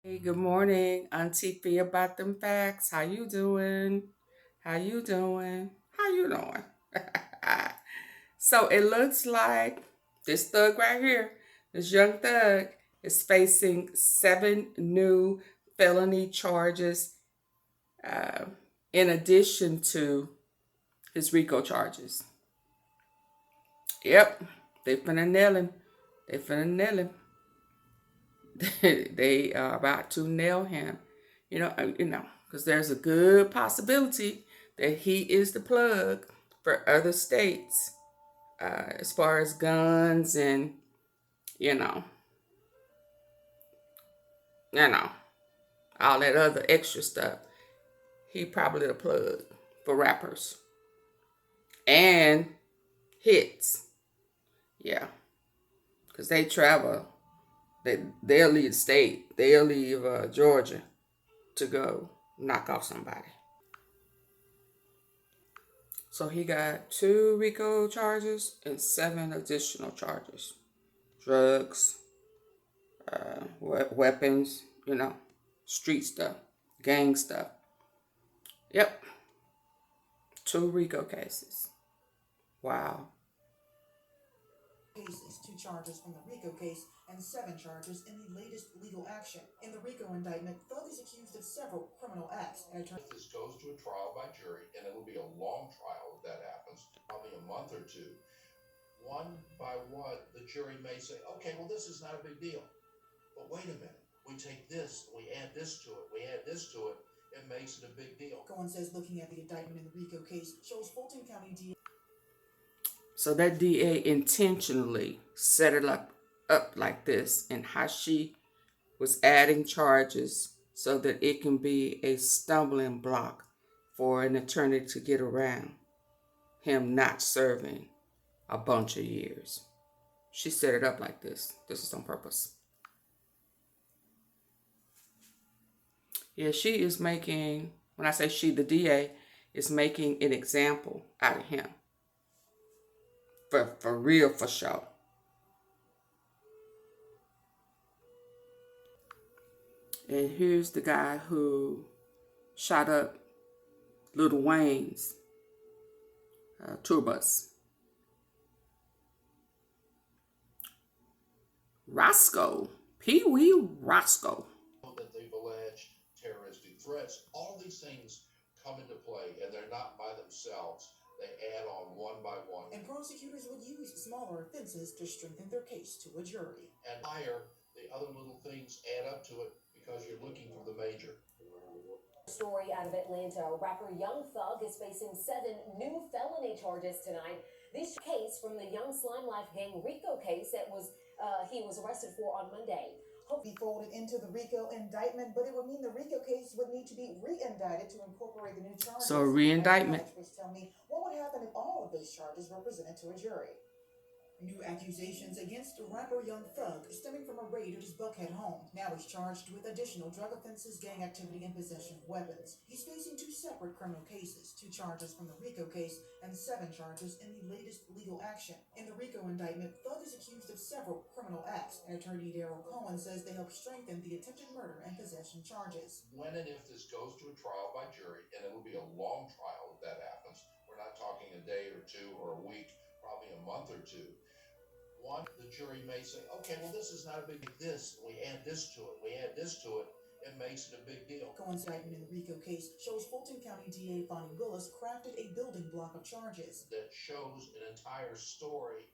Hey, good morning, Auntie Fee about them facts. How you doing? How you doing? How you doing? So it looks like this thug right here, this young thug, is facing 7 new felony charges uh, in addition to his RICO charges. Yep, they finna nail him. They finna nail him. They are about to nail him. Because there's a good possibility that he is the plug for other states as far as guns and you know, you know, all that other extra stuff. He probably the plug for rappers and hits. Yeah, because they travel. They'll leave the state. They'll leave Georgia to go knock off somebody. So he got 2 RICO charges and 7 additional charges. Drugs, weapons, street stuff, gang stuff. Yep, 2 RICO cases. Wow. Cases, 2 charges from the RICO case, and 7 charges in the latest legal action. In the RICO indictment, Thug is accused of several criminal acts. And this goes to a trial by jury, and it'll be a long trial if that happens, probably a month or two. One by one, the jury may say, okay, well, this is not a big deal. But wait a minute, we take this, we add this to it, we add this to it, it makes it a big deal. Cohen says looking at the indictment in the RICO case shows Fulton County DA. So that DA intentionally set it up like this, and how she was adding charges so that it can be a stumbling block for an attorney to get around him not serving a bunch of years. She set it up like this. This is on purpose. Yeah, she is making, when I say she, the DA, is making an example out of him. For real, for sure. And here's the guy who shot up Lil Wayne's tour bus. Roscoe, Pee Wee Roscoe. That they've alleged terroristic threats. All these things come into play, and they're not by themselves. They add on one by one. And prosecutors would use smaller offenses to strengthen their case to a jury. And higher, the other little things add up to it because you're looking for the major. Story out of Atlanta. Rapper YOUNGTHUG is facing 7 new felony charges tonight. This case from the Young Slime Life gang RICO case that he was arrested for on Monday. Be folded into the RICO indictment, but it would mean the RICO case would need to be re-indicted to incorporate the new charges. So re-indictment. Tell me, what would happen if all of those charges were presented to a jury? New accusations against rapper Young Thug stemming from a raid at his Buckhead home. Now he's charged with additional drug offenses, gang activity, and possession of weapons. He's facing 2 separate criminal cases, 2 charges from the RICO case and 7 charges in the latest legal action. In the RICO indictment, Thug is accused of several criminal acts, and attorney Cohen says they help strengthen the attempted murder and possession charges. When and if this goes to a trial by jury, and it will be a long trial if that happens, we're not talking a day or 2 or a week, probably a month or 2. One, the jury may say, okay, well, this is not a big deal. We add this to it, we add this to it, it makes it a big deal. Cohen's indictment in the RICO case shows Fulton County DA Bonnie Willis crafted a building block of charges that shows an entire story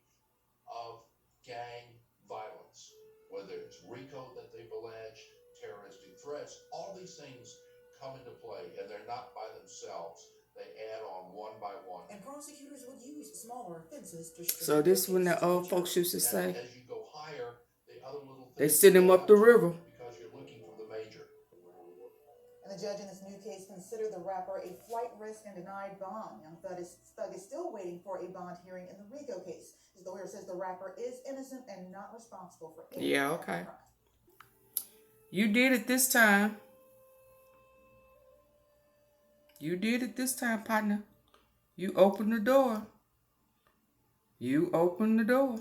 of gang violence, whether it's RICO that they've alleged, terroristic threats, all these things come into play, and they're not by themselves. They add on one by one. And prosecutors would use smaller offenses to So this when the old folks used to say, as you go higher, the other little things they send him up the river. Because you're looking for the major. And the judge in this new case considered the rapper a flight risk and denied bond. Young Thug is still waiting for a bond hearing in the RICO case. His lawyer says the rapper is innocent and not responsible for any crime. You did it this time. You did it this time, partner. You opened the door. You opened the door.